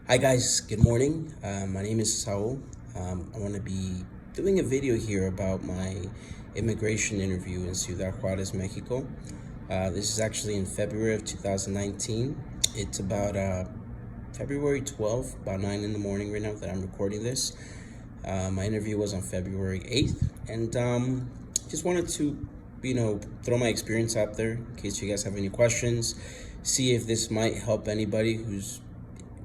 Hi guys, good morning. My name is Saul. I want to be doing a video here about my immigration interview in Ciudad Juarez, Mexico. This is actually in February of 2019. It's about February 12th, about 9 in the morning right now that I'm recording this. My interview was on February 8th, and just wanted to, throw my experience out there in case you guys have any questions, see if this might help anybody who's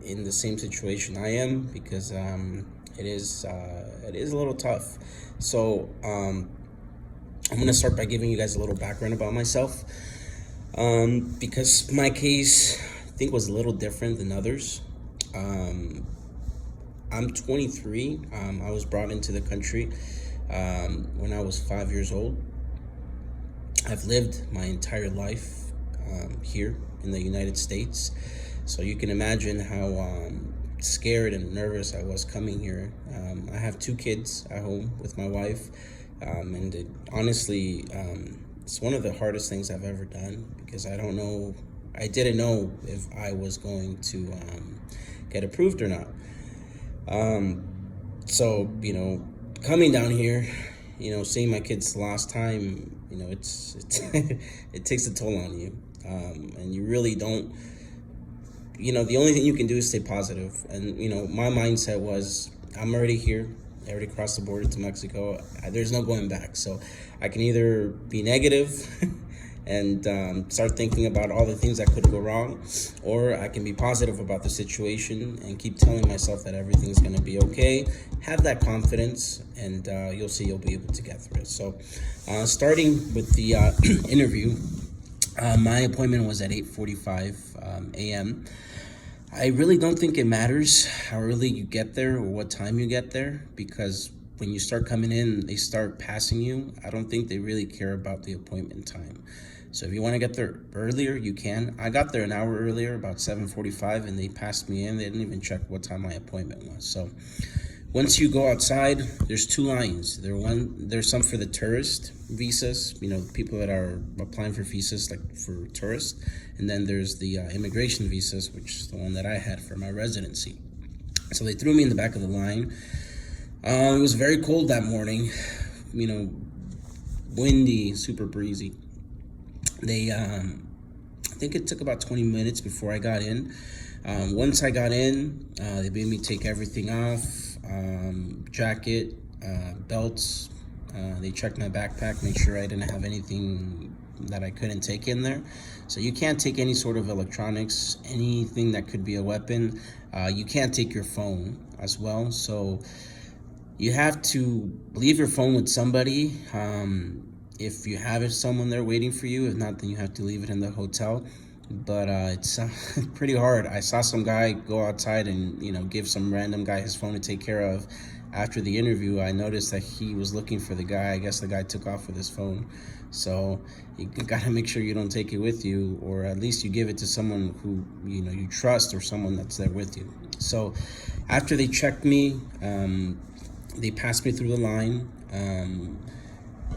in the same situation I am, because it is a little tough. So I'm gonna start by giving you guys a little background about myself, because my case I think was a little different than others. I'm 23. I was brought into the country when I was 5 years old. I've lived my entire life here in the United States. So you can imagine how scared and nervous I was coming here. I have 2 kids at home with my wife, and honestly, it's one of the hardest things I've ever done, because I didn't know if I was going to get approved or not. So, coming down here, seeing my kids the last time, it's it takes a toll on you, and you really don't. The only thing you can do is stay positive. And, my mindset was, I'm already here. I already crossed the border to Mexico. There's no going back. So I can either be negative and start thinking about all the things that could go wrong, or I can be positive about the situation and keep telling myself that everything's going to be okay. Have that confidence, and you'll see you'll be able to get through it. So starting with the interview, my appointment was at 8:45 a.m. I really don't think it matters how early you get there or what time you get there, because when you start coming in, they start passing you. I don't think they really care about the appointment time. So if you want to get there earlier, you can. I got there an hour earlier, about 7:45, and they passed me in. They didn't even check what time my appointment was. So once you go outside, there's 2 lines. There's some for the tourist visas, people that are applying for visas like for tourists, and then there's the immigration visas, which is the one that I had for my residency. So they threw me in the back of the line. It was very cold that morning, windy, super breezy. I think it took about 20 minutes before I got in. Once I got in, they made me take everything off. Jacket, belts. They checked my backpack, make sure I didn't have anything that I couldn't take in there. So you can't take any sort of electronics, anything that could be a weapon. You can't take your phone as well. So you have to leave your phone with somebody. If you have someone there waiting for you, if not, then you have to leave it in the hotel. But it's pretty hard. I saw some guy go outside and give some random guy his phone to take care of. After the interview, I noticed that he was looking for the guy. I guess the guy took off with his phone. So you gotta make sure you don't take it with you, or at least you give it to someone who you trust, or someone that's there with you. So after they checked me, they passed me through the line.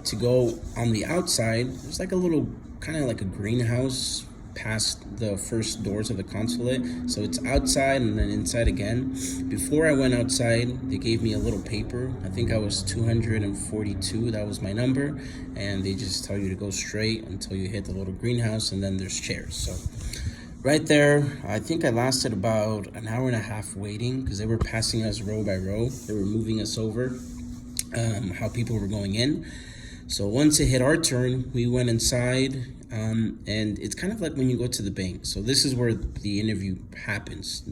To go on the outside, there's like a little kind of like a greenhouse past the first doors of the consulate. So it's outside and then inside again. Before I went outside, they gave me a little paper. I think I was 242, that was my number. And they just tell you to go straight until you hit the little greenhouse, and then there's chairs. So right there, I think I lasted about an hour and a half waiting, because they were passing us row by row. They were moving us over, how people were going in. So once it hit our turn, we went inside, and it's kind of like when you go to the bank. So this is where the interview happens,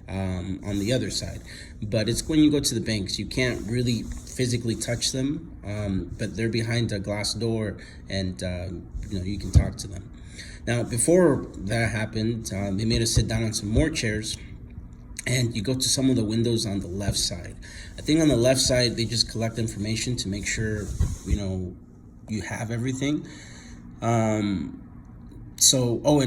on the other side. But it's when you go to the banks, you can't really physically touch them, but they're behind a glass door, and you can talk to them. Now, before that happened, they made us sit down on some more chairs, and you go to some of the windows on the left side. I think on the left side, they just collect information to make sure, you have everything. And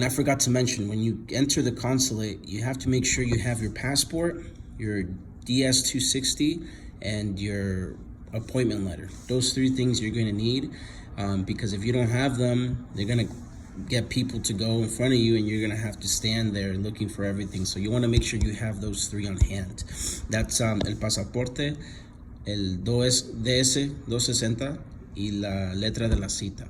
I forgot to mention, when you enter the consulate, you have to make sure you have your passport, your DS-260, and your appointment letter. Those 3 things you're going to need, because if you don't have them, they're going to get people to go in front of you, and you're gonna have to stand there looking for everything. So you want to make sure you have those three on hand. That's el pasaporte, el DS 260 y la letra de la cita.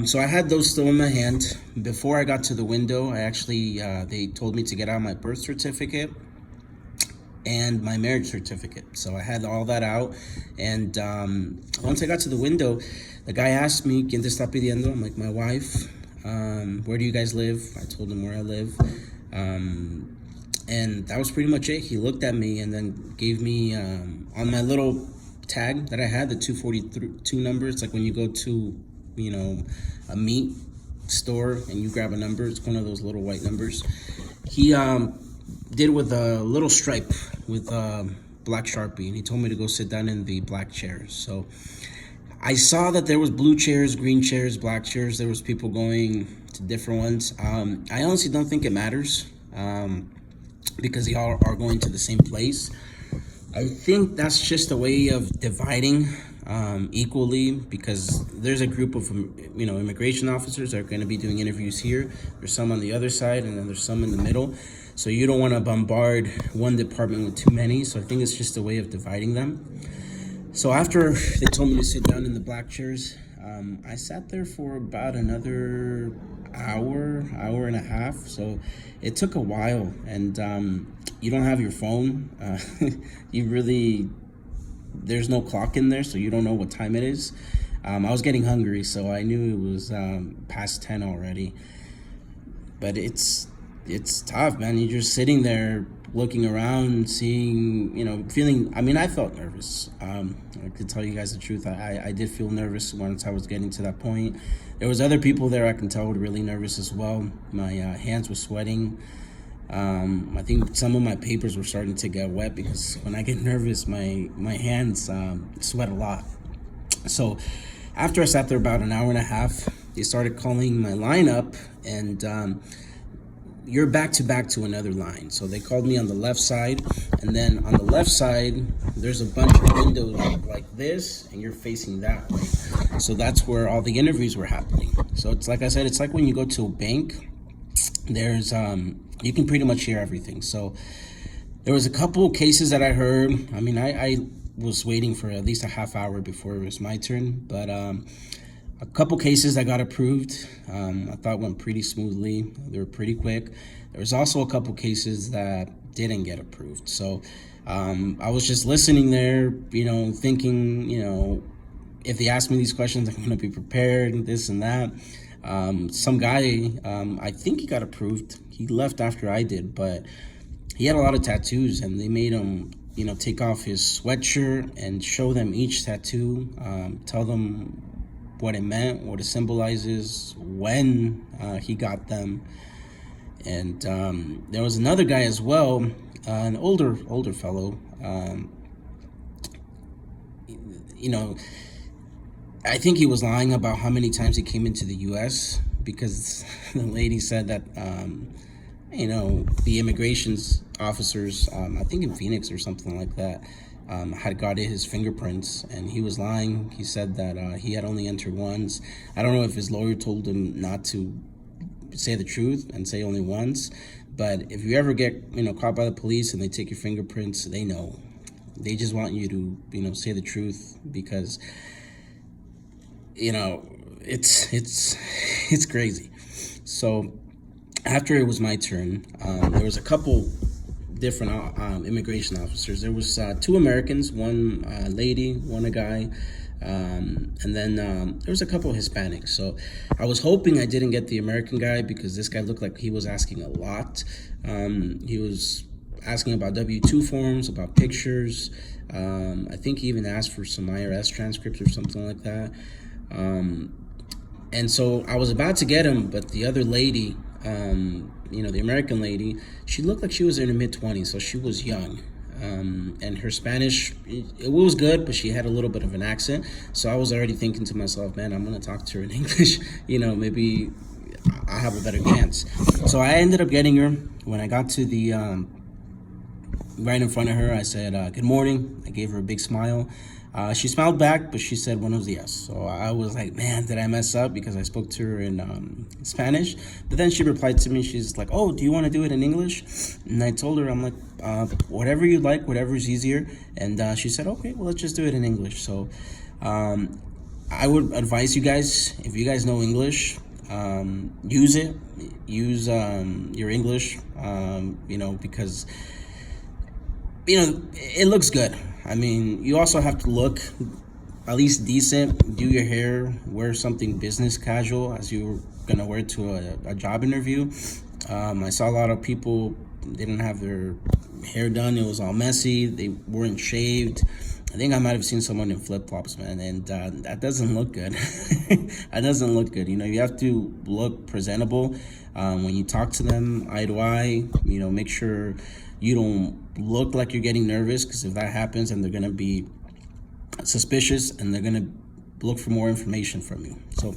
So I had those still in my hand. Before I got to the window, I actually they told me to get out my birth certificate and my marriage certificate. So I had all that out, and once I got to the window, the guy asked me, ¿Quién te está pidiendo? I'm like, my wife. Where do you guys live? I told him where I live. And that was pretty much it. He looked at me and then gave me, on my little tag that I had, the 242 number. It's like when you go to, a meat store and you grab a number. It's one of those little white numbers. He did with a little stripe with black Sharpie, and he told me to go sit down in the black chairs. So I saw that there was blue chairs, green chairs, black chairs. There was people going to different ones. I honestly don't think it matters because they all are going to the same place. I think that's just a way of dividing equally, because there's a group of immigration officers that are going to be doing interviews here. There's some on the other side, and then there's some in the middle. So you don't want to bombard one department with too many. So I think it's just a way of dividing them. So after they told me to sit down in the black chairs, I sat there for about another hour and a half. So it took a while, and you don't have your phone. There's no clock in there, so you don't know what time it is. I was getting hungry, so I knew it was past 10 already. But it's tough, man. You're just sitting there looking around, seeing, feeling, I felt nervous. I could tell you guys the truth. I did feel nervous once I was getting to that point. There was other people there I can tell were really nervous as well. My hands were sweating. I think some of my papers were starting to get wet because when I get nervous, my hands sweat a lot. So after I sat there about an hour and a half, they started calling my line up, and you're back to another line. So they called me on the left side, and then on the left side, there's a bunch of windows like this, and you're facing that way. So that's where all the interviews were happening. So it's like I said, it's like when you go to a bank, there's, you can pretty much hear everything. So there was a couple of cases that I heard. I was waiting for at least a half hour before it was my turn, but a couple cases that got approved, I thought went pretty smoothly. They were pretty quick. There was also a couple cases that didn't get approved. So I was just listening there, thinking, if they ask me these questions, I'm going to be prepared, this and that. Some guy, I think he got approved. He left after I did, but he had a lot of tattoos, and they made him, take off his sweatshirt and show them each tattoo, tell them what it meant, what it symbolizes, when he got them. And there was another guy as well, an older fellow. I think he was lying about how many times he came into the U.S. because the lady said that, the immigrations officers, I think in Phoenix or something like that, had got his fingerprints, and he was lying. He said that he had only entered once. I don't know if his lawyer told him not to say the truth and say only once, but if you ever get, caught by the police and they take your fingerprints, they know. They just want you to, say the truth, because it's crazy. So after it was my turn, there was a couple different immigration officers. There was two Americans, one lady, one a guy, and then there was a couple of Hispanics. So I was hoping I didn't get the American guy, because this guy looked like he was asking a lot. He was asking about W-2 forms, about pictures. I think he even asked for some IRS transcripts or something like that. And so I was about to get him, but the other lady, the American lady, she looked like she was in her mid-20s, so she was young. And her Spanish, it was good, but she had a little bit of an accent. So I was already thinking to myself, man, I'm going to talk to her in English. Maybe I have a better chance. So I ended up getting her. When I got to the, right in front of her, I said, good morning. I gave her a big smile. She smiled back, but she said buenos dias. So I was like, man, did I mess up? Because I spoke to her in Spanish. But then she replied to me, she's like, oh, do you want to do it in English? And I told her, I'm like, whatever you like, whatever's easier. And she said, okay, well, let's just do it in English. So I would advise you guys, if you guys know English, use it. Use your English, because, it looks good. I mean, you also have to look at least decent, do your hair, wear something business casual as you're gonna wear to a job interview. I saw a lot of people, they didn't have their hair done, it was all messy, they weren't shaved. I think I might have seen someone in flip-flops, man, and that doesn't look good. That doesn't look good. You have to look presentable when you talk to them eye to eye. Make sure you don't look like you're getting nervous, because if that happens, then they're going to be suspicious and they're going to look for more information from you. So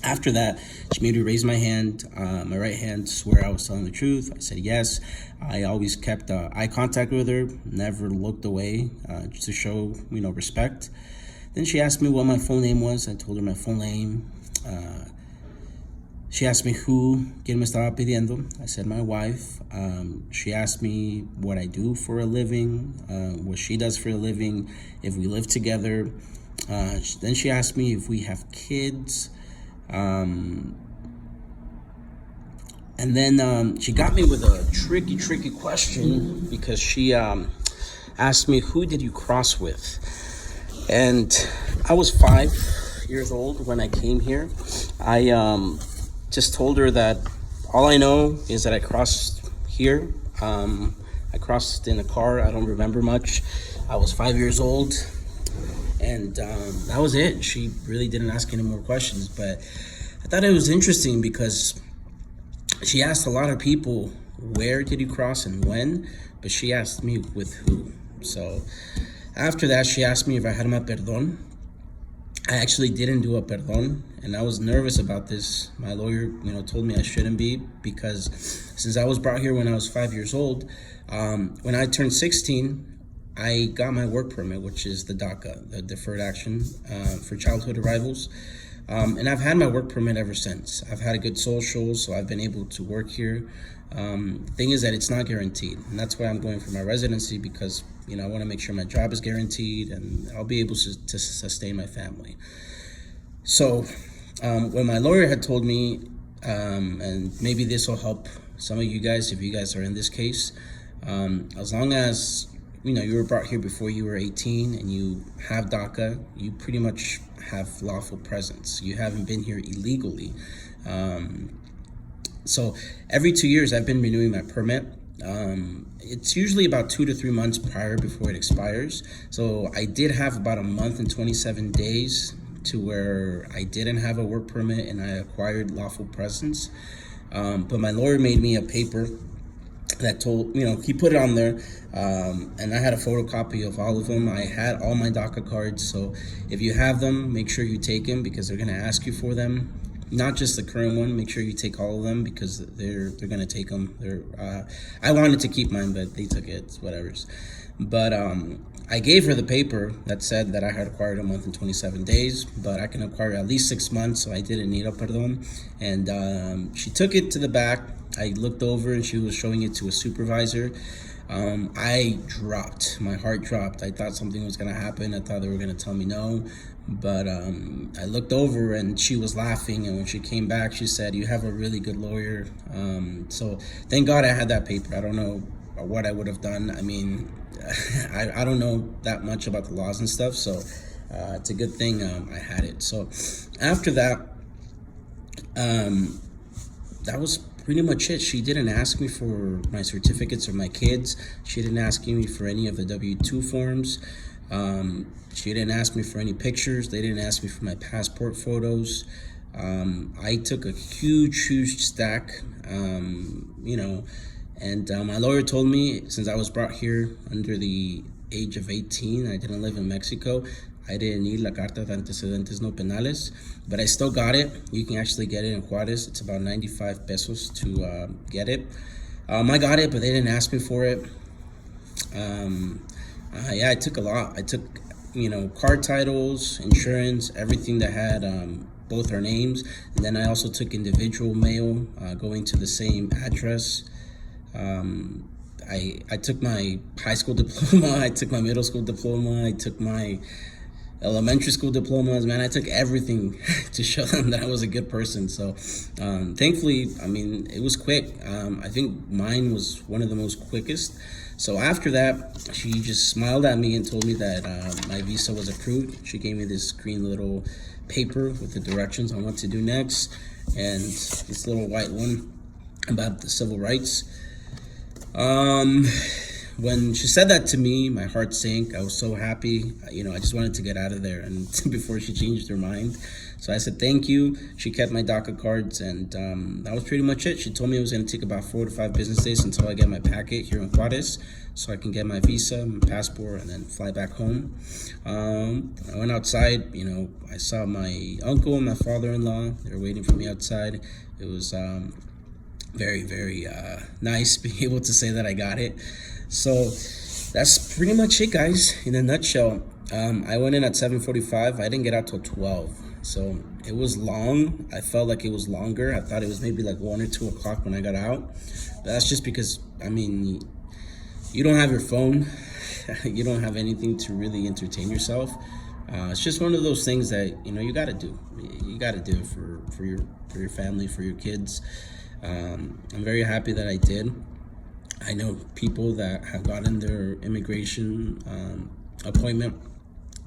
after that, she made me raise my hand, my right hand, to swear I was telling the truth. I said yes. I always kept eye contact with her, never looked away, to show, respect. Then she asked me what my full name was. I told her my full name. She asked me quién me estaba pidiendo. I said my wife. She asked me what I do for a living, what she does for a living, if we live together. Then she asked me if we have kids. And then she got me with a tricky question, because she asked me, who did you cross with? And I was 5 years old when I came here. I just told her that all I know is that I crossed here. I crossed in a car. I don't remember much. I was 5 years old. And that was it. She really didn't ask any more questions. But I thought it was interesting because she asked a lot of people, where did you cross and when? But she asked me with who. So after that, she asked me if I had my perdón. I actually didn't do a perdón, and I was nervous about this. My lawyer, told me I shouldn't be, because since I was brought here when I was 5 years old, when I turned 16, I got my work permit, which is the DACA, the Deferred Action for Childhood Arrivals. And I've had my work permit ever since. I've had a good social, so I've been able to work here. The thing is that it's not guaranteed, and that's why I'm going for my residency, because I want to make sure my job is guaranteed and I'll be able to sustain my family. So when my lawyer had told me, and maybe this will help some of you guys if you guys are in this case, as long as you were brought here before you were 18 and you have DACA, you pretty much have lawful presence. You haven't been here illegally. So every 2 years I've been renewing my permit. It's usually about 2 to 3 months prior before it expires. So I did have about a month and 27 days to where I didn't have a work permit and I acquired lawful presence. But my lawyer made me a paper that told, he put it on there, and I had a photocopy of all of them. I had all my DACA cards, so if you have them, make sure you take them, because they're going to ask you for them. Not just the current one, make sure you take all of them, because they're going to take them. I wanted to keep mine, but they took it, it's whatever's. But I gave her the paper that said that I had acquired a month and 27 days, but I can acquire at least 6 months, so I didn't need a perdón. And she took it to the back. I looked over and she was showing it to a supervisor. I dropped. My heart dropped. I thought something was going to happen. I thought they were going to tell me no. But I looked over and she was laughing. And when she came back, she said, "You have a really good lawyer." So thank God I had that paper. I don't know what I would have done. I mean, I don't know that much about the laws and stuff. So it's a good thing I had it. So after that, that was pretty much it. She didn't ask me for my certificates or my kids. She didn't ask me for any of the W-2 forms. She didn't ask me for any pictures. They didn't ask me for my passport photos. I took a huge stack, and my lawyer told me, since I was brought here under the age of 18, I didn't live in Mexico, I didn't need la carta de antecedentes no penales, but I still got it. You can actually get it in Juarez. It's about 95 pesos to get it. I got it, but they didn't ask me for it. Yeah, I took a lot. I took car titles, insurance, everything that had both our names. And then I also took individual mail going to the same address. I took my high school diploma, I took my middle school diploma, I took my elementary school diplomas. Man, I took everything to show them that I was a good person. So thankfully, I mean, it was quick. I think mine was one of the most quickest. So after that, she just smiled at me and told me that my visa was approved. She gave me this green little paper with the directions on what to do next, and this little white one about the civil rights. When she said that to me, my heart sank. I was so happy. I just wanted to get out of there, and before she changed her mind. So I said thank you. She kept my DACA cards, and that was pretty much it. She told me it was going to take about 4 to 5 business days until I get my packet here in Juarez, so I can get my visa, my passport, and then fly back home. I went outside. I saw my uncle and my father-in-law. They were waiting for me outside. It was very, very nice being able to say that I got it. So that's pretty much it, guys, in a nutshell. I went in at 7:45. I didn't get out till 12. So it was long. I felt like it was longer. I thought it was maybe like 1 or 2 o'clock when I got out. But that's just because, you don't have your phone. You don't have anything to really entertain yourself. It's just one of those things that, you got to do. You got to do it for your family, for your kids. I'm very happy that I did. I know people that have gotten their immigration appointment,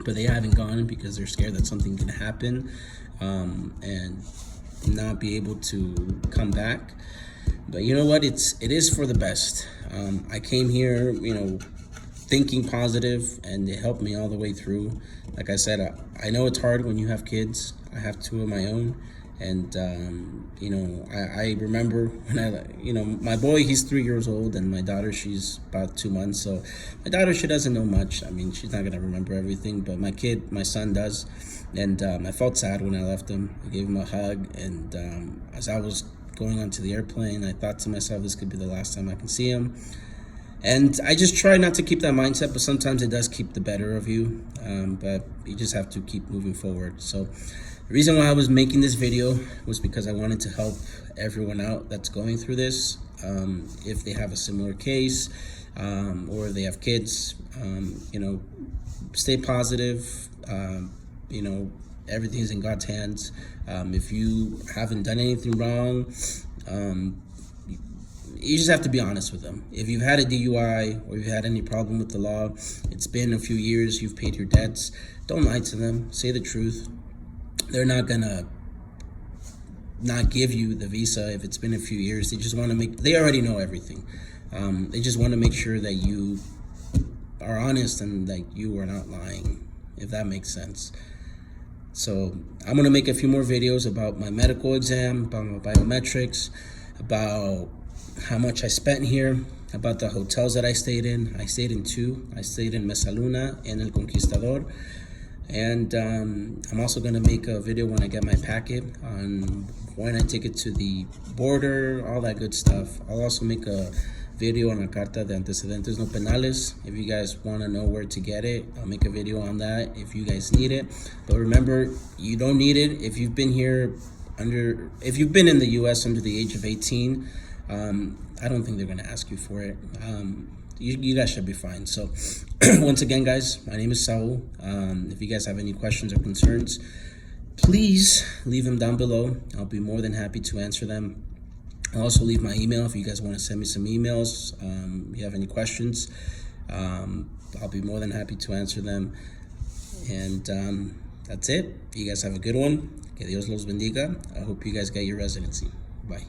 but they haven't gone because they're scared that something can happen and not be able to come back. But you know what? It is for the best. I came here, thinking positive, and it helped me all the way through. Like I said, I know it's hard when you have kids. I have 2 of my own. And, I remember when my boy, he's 3 years old, and my daughter, she's about 2 months. So my daughter, she doesn't know much. She's not going to remember everything, but my son does. And I felt sad when I left him. I gave him a hug. And as I was going onto the airplane, I thought to myself, this could be the last time I can see him. And I just try not to keep that mindset, but sometimes it does keep the better of you. But you just have to keep moving forward. So the reason why I was making this video was because I wanted to help everyone out that's going through this. If they have a similar case or they have kids, stay positive. Everything's in God's hands. If you haven't done anything wrong, you just have to be honest with them. If you've had a DUI or you've had any problem with the law, it's been a few years, you've paid your debts, don't lie to them. Say the truth. They're not gonna not give you the visa if it's been a few years. They just want to they already know everything. They just want to make sure that you are honest and that you are not lying, if that makes sense. So I'm gonna make a few more videos about my medical exam, about my biometrics, about how much I spent here, about the hotels that I stayed in. I stayed in 2. I stayed in Mesa Luna and El Conquistador. And I'm also going to make a video when I get my packet on when I take it to the border, all that good stuff. I'll also make a video on la carta de antecedentes no penales. If you guys want to know where to get it, I'll make a video on that if you guys need it. But remember, you don't need it if you've been here if you've been in the U.S. under the age of 18. I don't think they're going to ask you for it. You guys should be fine. So once again, guys, my name is Saul. If you guys have any questions or concerns, please leave them down below. I'll be more than happy to answer them. I'll also leave my email if you guys want to send me some emails. If you have any questions, I'll be more than happy to answer them. And that's it. You guys have a good one. Que Dios los bendiga. I hope you guys get your residency. Bye.